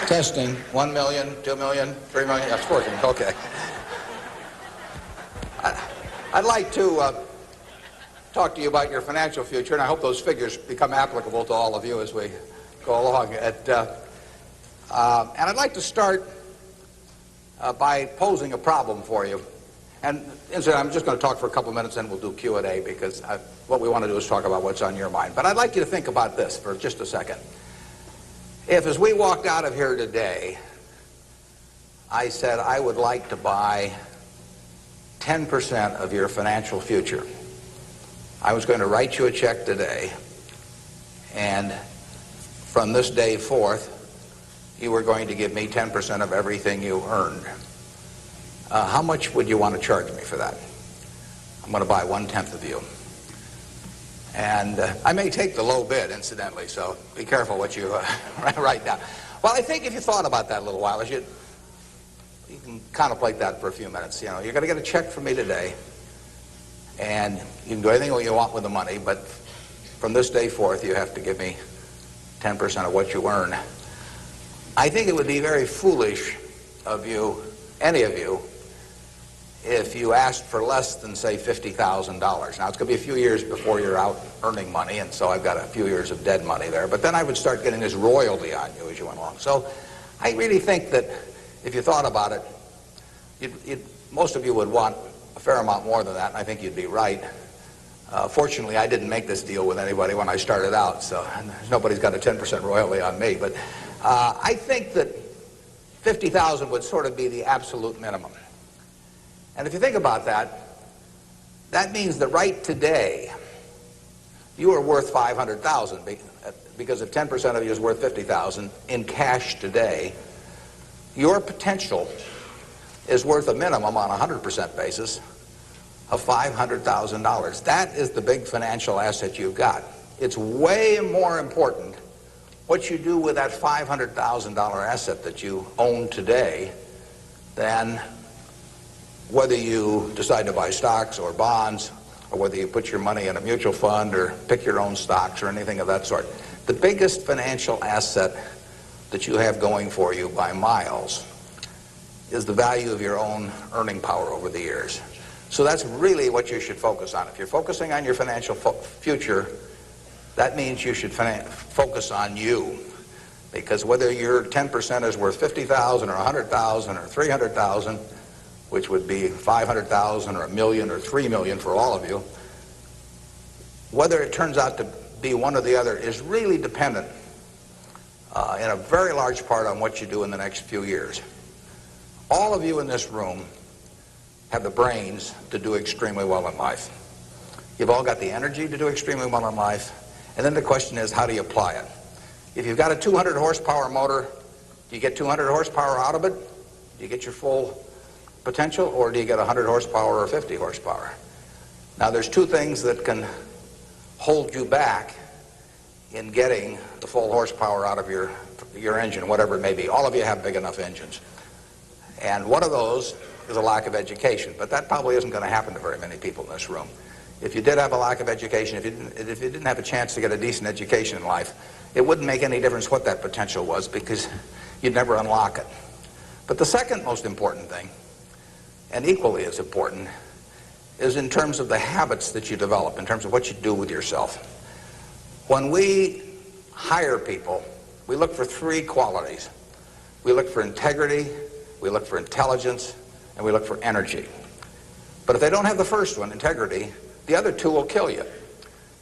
Testing. 1 million, 2 million, 3 million. That's working. Okay. I'd like to talk to you about your financial future, and I hope those figures become applicable to all of you as we go along. And I'd like to start by posing a problem for you. And I'm just going to talk for a couple of minutes, and we'll do Q&A, because what we want to do is talk about what's on your mind. But I'd like you to think about this for just a second. If, as we walked out of here today, I said I would like to buy 10% of your financial future, I was going to write you a check today, and from this day forth, you were going to give me 10% of everything you earned. How much would you want to charge me for that? I'm going to buy 1/10 of you. And I may take the low bid, incidentally, so be careful what you write down. Well, I think if you thought about that a little while, you can contemplate that for a few minutes. You know, you're going to get a check from me today, and you can do anything you want with the money, but from this day forth, you have to give me 10% of what you earn. I think it would be very foolish of you, any of you, if you asked for less than, say, $50,000. Now, it's going to be a few years before you're out earning money, and so I've got a few years of dead money there. But then I would start getting this royalty on you as you went along. So I really think that if you thought about it, most of you would want a fair amount more than that, and I think you'd be right. Fortunately, I didn't make this deal with anybody when I started out, so nobody's got a 10% royalty on me. But I think that 50,000 would sort of be the absolute minimum. And if you think about that, that means that right today, you are worth 500,000, because if 10% of you is worth 50,000 in cash today, your potential is worth a minimum on a 100% basis of $500,000. That is the big financial asset you've got. It's way more important what you do with that $500,000 asset that you own today than whether you decide to buy stocks or bonds, or whether you put your money in a mutual fund or pick your own stocks or anything of that sort. The biggest financial asset that you have going for you by miles is the value of your own earning power over the years. So that's really what you should focus on. If you're focusing on your financial future, that means you should focus on you. Because whether your 10% is worth 50,000 or 100,000 or 300,000, which would be 500,000 or 1 million or 3 million for all of you, whether it turns out to be one or the other is really dependent in a very large part on what you do in the next few years. All of you in this room have the brains to do extremely well in life. You've all got the energy to do extremely well in life, and then the question is, how do you apply it? If you've got a 200 horsepower motor, do you get 200 horsepower out of it? Do you get your full potential, or do you get 100 horsepower or 50 horsepower? Now, there's two things that can hold you back in getting the full horsepower out of your engine, whatever it may be. All of you have big enough engines. And one of those is a lack of education, but that probably isn't going to happen to very many people in this room. If you did have a lack of education, if you didn't have a chance to get a decent education in life, it wouldn't make any difference what that potential was, because you'd never unlock it. But the second most important thing, and equally as important, is in terms of the habits that you develop, in terms of what you do with yourself. When we hire people, we look for three qualities. We look for integrity, we look for intelligence, and we look for energy. But if they don't have the first one, integrity, the other two will kill you.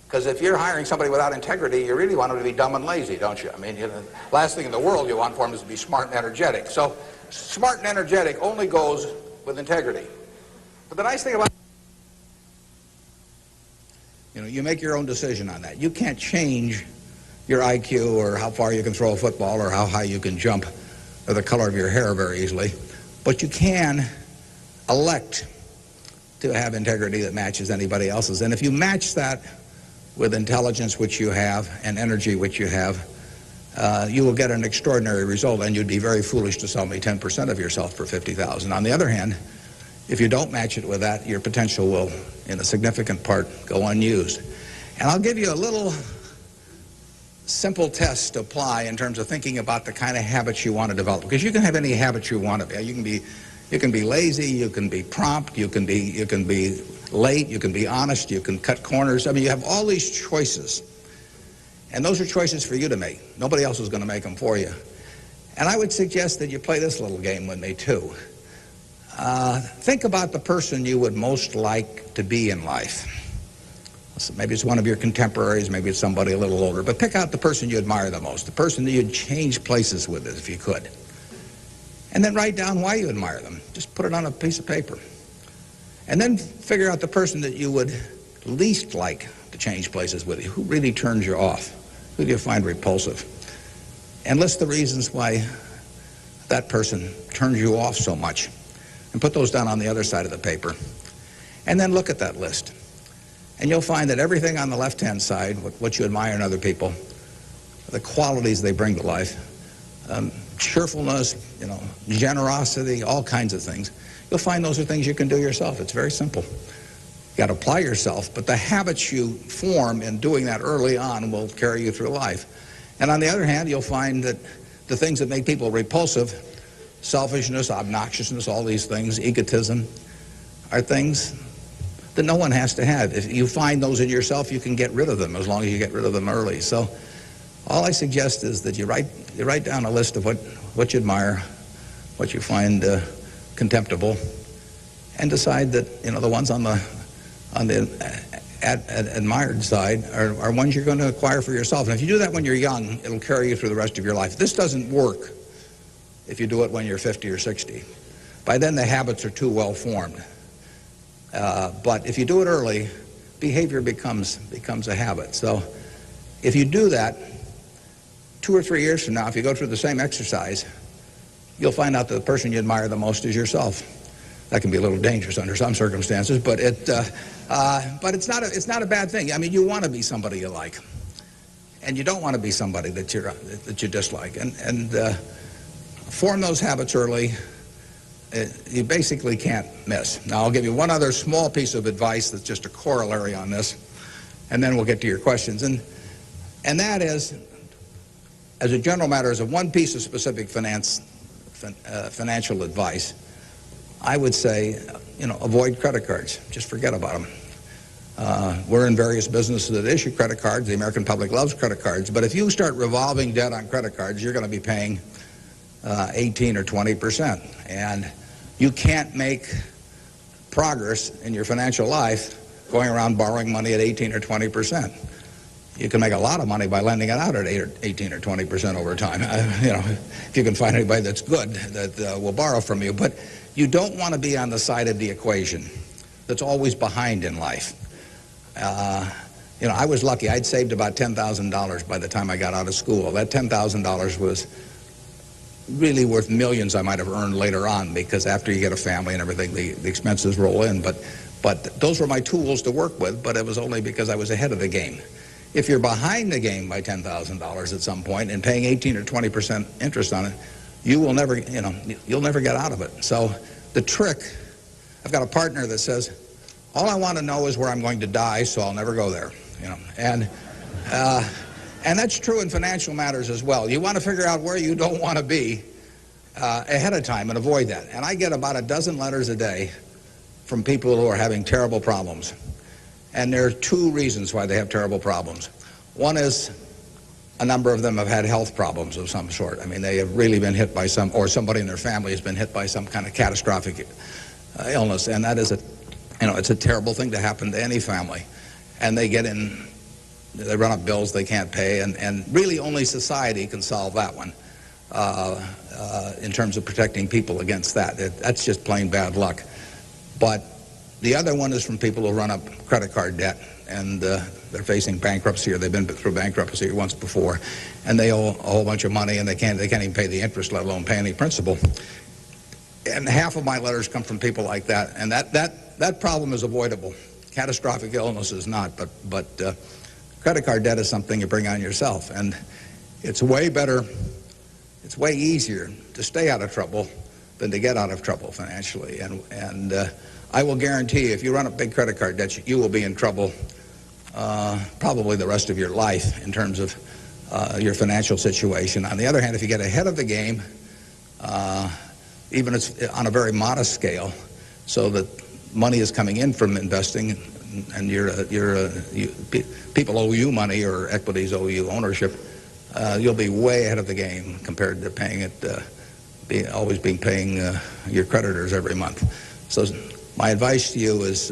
Because if you're hiring somebody without integrity, you really want them to be dumb and lazy, don't you? I mean, the last thing in the world you want for them is to be smart and energetic. So smart and energetic only goes with integrity. But the nice thing about, you make your own decision on that. You can't change your IQ or how far you can throw a football or how high you can jump or the color of your hair very easily. But you can elect to have integrity that matches anybody else's. And if you match that with intelligence, which you have, and energy, which you have, you will get an extraordinary result, and you'd be very foolish to sell me 10% of yourself for 50,000. On the other hand, if you don't match it with that, your potential will, in a significant part, go unused. And I'll give you a little simple tests to apply in terms of thinking about the kind of habits you want to develop. Because you can have any habit you want to be. You can be lazy, you can be prompt, you can be late, you can be honest, you can cut corners. I mean, you have all these choices. And those are choices for you to make. Nobody else is going to make them for you. And I would suggest that you play this little game with me, too. Think about the person you would most like to be in life. So maybe it's one of your contemporaries, maybe it's somebody a little older, but pick out the person you admire the most, the person that you'd change places with if you could. And then write down why you admire them. Just put it on a piece of paper. And then figure out the person that you would least like to change places with you. Who really turns you off? Who do you find repulsive? And list the reasons why that person turns you off so much. And put those down on the other side of the paper. And then look at that list. And you'll find that everything on the left-hand side, what you admire in other people, the qualities they bring to life, cheerfulness, generosity, all kinds of things, you'll find those are things you can do yourself. It's very simple. You got to apply yourself, but the habits you form in doing that early on will carry you through life. And on the other hand, you'll find that the things that make people repulsive, selfishness, obnoxiousness, all these things, egotism, are things that no one has to have. If you find those in yourself, you can get rid of them as long as you get rid of them early. So all I suggest is that you write down a list of what you admire, what you find contemptible, and decide that the ones on the admired side are ones you're going to acquire for yourself. And if you do that when you're young, it'll carry you through the rest of your life. This doesn't work if you do it when you're 50 or 60. By then the habits are too well formed. But if you do it early, behavior becomes a habit. So if you do that, 2 or 3 years from now, if you go through the same exercise, you'll find out that the person you admire the most is yourself. That can be a little dangerous under some circumstances, but it's not a bad thing. I mean, you want to be somebody you like, and you don't want to be somebody that you dislike. And form those habits early. You basically can't miss. Now, I'll give you one other small piece of advice that's just a corollary on this, and then we'll get to your questions. And that is, as a general matter, as a one piece of specific financial advice, I would say, avoid credit cards. Just forget about them. We're in various businesses that issue credit cards. The American public loves credit cards. But if you start revolving debt on credit cards, you're going to be paying 18 or 20%. And you can't make progress in your financial life going around borrowing money at 18 or 20%. You can make a lot of money by lending it out at 18 or 20% over time. If you can find anybody that's good that will borrow from you. But you don't want to be on the side of the equation that's always behind in life. I was lucky. I'd saved about $10,000 by the time I got out of school. That $10,000 was really worth millions I might have earned later on, because after you get a family and everything, the expenses roll in. But those were my tools to work with, but it was only because I was ahead of the game. If you're behind the game by $10,000 at some point and paying 18 or 20% interest on it, you will never, you'll never get out of it. So the trick, I've got a partner that says, all I want to know is where I'm going to die, so I'll never go there. And that's true in financial matters as well. You want to figure out where you don't want to be ahead of time and avoid that. And I get about a dozen letters a day from people who are having terrible problems. And there are 2 reasons why they have terrible problems. One is a number of them have had health problems of some sort. I mean, they have really been hit by or somebody in their family has been hit by some kind of catastrophic illness. And that is it's a terrible thing to happen to any family. And they run up bills they can't pay, and really only society can solve that one in terms of protecting people against that. That's just plain bad luck. But the other one is from people who run up credit card debt, and they're facing bankruptcy, or they've been through bankruptcy once before, and they owe a whole bunch of money, and they can't even pay the interest, let alone pay any principal. And half of my letters come from people like that, and that problem is avoidable. Catastrophic illness is not, but credit card debt is something you bring on yourself, and it's way better, it's way easier to stay out of trouble than to get out of trouble financially. And I will guarantee you, if you run up big credit card debts, you will be in trouble probably the rest of your life in terms of your financial situation. On the other hand, if you get ahead of the game, even if it's on a very modest scale, so that money is coming in from investing, and people owe you money or equities owe you ownership, you'll be way ahead of the game compared to paying it, always paying your creditors every month. So my advice to you is,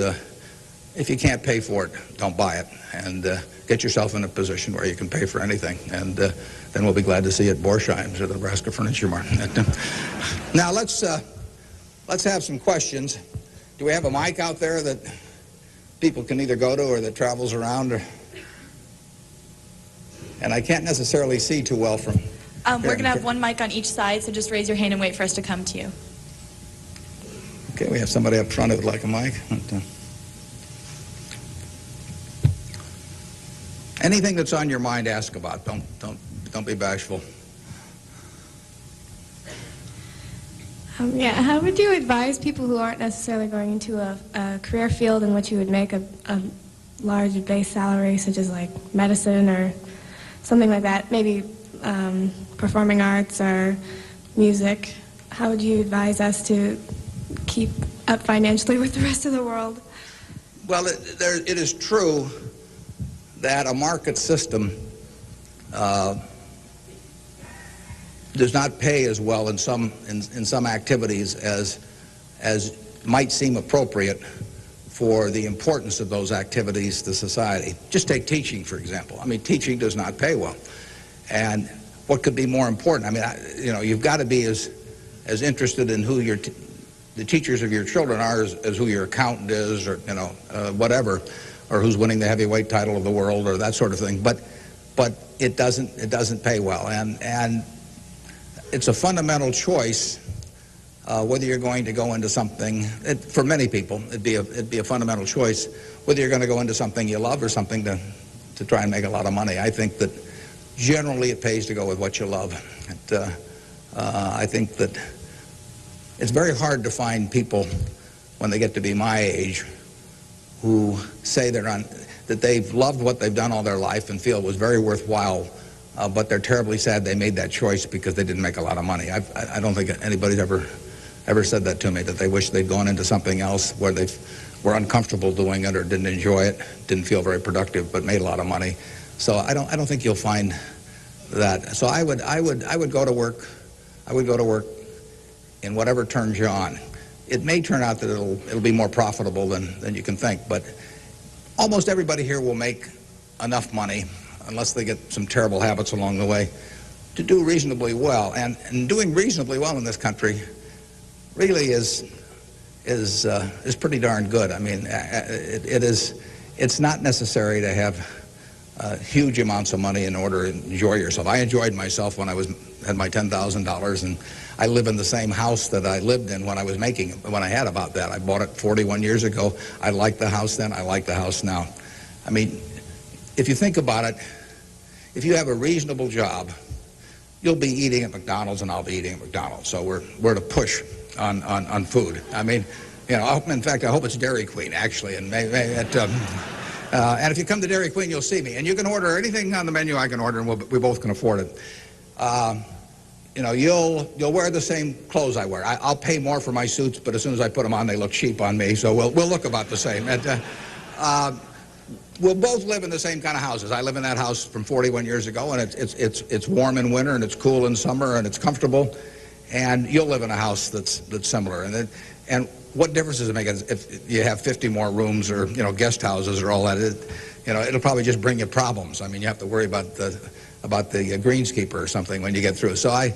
if you can't pay for it, don't buy it, and get yourself in a position where you can pay for anything, and then we'll be glad to see you at Borsheim's or the Nebraska Furniture Mart. Now let's have some questions. Do we have a mic out there that people can either go to or that travels around? And I can't necessarily see too well from we're going to have one mic on each side, so just raise your hand and wait for us to come to you. Okay, we have somebody up front who would like a mic. Anything that's on your mind, ask about. Don't be bashful. Yeah, how would you advise people who aren't necessarily going into a career field in which you would make a large base salary, such as like medicine or something like that, maybe performing arts or music? How would you advise us to keep up financially with the rest of the world? Well, it is true that a market system does not pay as well in some activities as might seem appropriate for the importance of those activities to society. Just take teaching, for example. I mean, teaching does not pay well. And what could be more important? I mean, you've got to be as interested in who the teachers of your children are as who your accountant is, or whatever, or who's winning the heavyweight title of the world, or that sort of thing. But it doesn't pay well, and it's a fundamental choice whether you're going to go into something. For many people, it'd be a fundamental choice whether you're going to go into something you love or something to try and make a lot of money. I think that generally it pays to go with what you love. I think that it's very hard to find people when they get to be my age who say that they've loved what they've done all their life and feel it was very worthwhile, but they're terribly sad they made that choice because they didn't make a lot of money. I don't think anybody's ever said that to me, that they wish they'd gone into something else where they were uncomfortable doing it or didn't enjoy it, didn't feel very productive, but made a lot of money. So I don't think you'll find that. So I would go to work. I would go to work in whatever turns you on. It may turn out that it'll be more profitable than you can think, but almost everybody here will make enough money, unless they get some terrible habits along the way, to do reasonably well. And doing reasonably well in this country really is pretty darn good. I mean, it's not necessary to have huge amounts of money in order to enjoy yourself. I enjoyed myself when I had my $10,000, and I live in the same house that I lived in when I had about that. I bought it 41 years ago. I liked the house then. I like the house now. I mean, if you think about it, if you have a reasonable job, you'll be eating at McDonald's and I'll be eating at McDonald's. So we're at a push on food. I mean, in fact, I hope it's Dairy Queen, actually. And and if you come to Dairy Queen, you'll see me. And you can order anything on the menu I can order, and we both can afford it. You'll wear the same clothes I wear. I'll pay more for my suits, but as soon as I put them on, they look cheap on me. So we'll look about the same. We'll both live in the same kind of houses. I live in that house from 41 years ago, and it's warm in winter, and it's cool in summer, and it's comfortable. And you'll live in a house that's similar. And what difference does it make if you have 50 more rooms or guest houses or all that? It'll probably just bring you problems. I mean, you have to worry about the greenskeeper or something when you get through. So I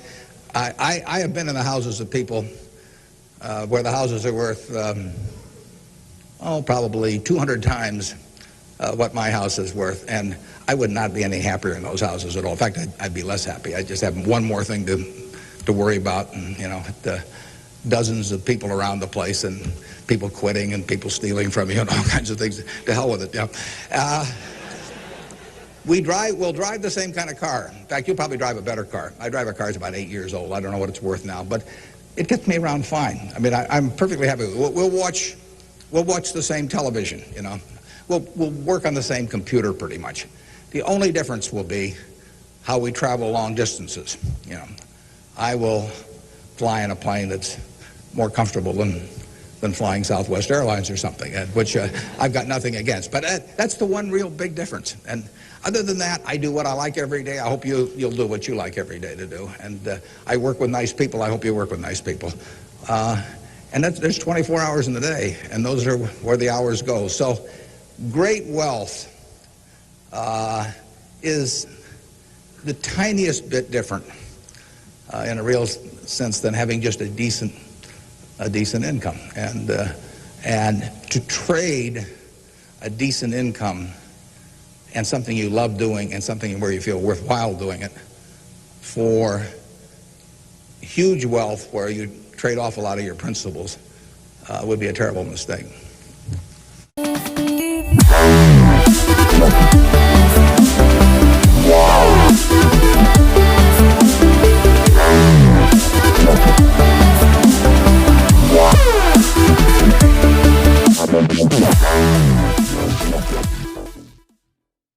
have been in the houses of people where the houses are worth probably 200 times what my house is worth, and I would not be any happier in those houses at all. In fact, I'd be less happy. I just have one more thing to worry about, and dozens of people around the place, and people quitting, and people stealing from you, and all kinds of things. To hell with it. We'll drive the same kind of car. In fact, you'll probably drive a better car. I drive a car that's about 8 years old. I don't know what it's worth now, but it gets me around fine. I mean, I'm perfectly happy. We'll watch the same television. We'll work on the same computer pretty much. The only difference will be how we travel long distances. You know, I will fly in a plane that's more comfortable than flying Southwest Airlines or something, which I've got nothing against. But that's the one real big difference. And other than that, I do what I like every day. I hope you'll do what you like every day to do. And I work with nice people. I hope you work with nice people. And there's 24 hours in the day, and those are where the hours go. So great wealth is the tiniest bit different in a real sense than having just a decent income. And to trade a decent income and something you love doing and something where you feel worthwhile doing it for huge wealth where you trade off a lot of your principles would be a terrible mistake.